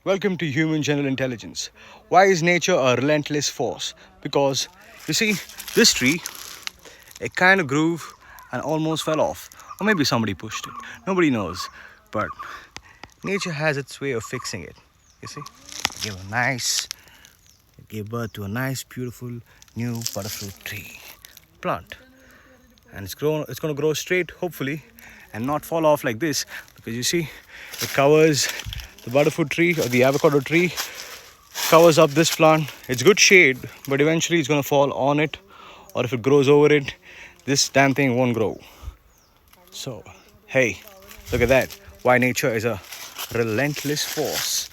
Welcome to Human General Intelligence. Why is nature a relentless force? Because you see, this tree, it kind of grew and almost fell off, or maybe somebody pushed it. Nobody knows, but nature has its way of fixing it. You see, it gave birth to a nice, beautiful new butterfruit tree plant, and it's going to grow straight, hopefully, and not fall off like this, because you see, it covers the butterfruit tree or the avocado tree, covers up this plant. It's good shade, but eventually it's going to fall on it, or if it grows over it, this damn thing won't grow. So hey, look at that. Why nature is a relentless force.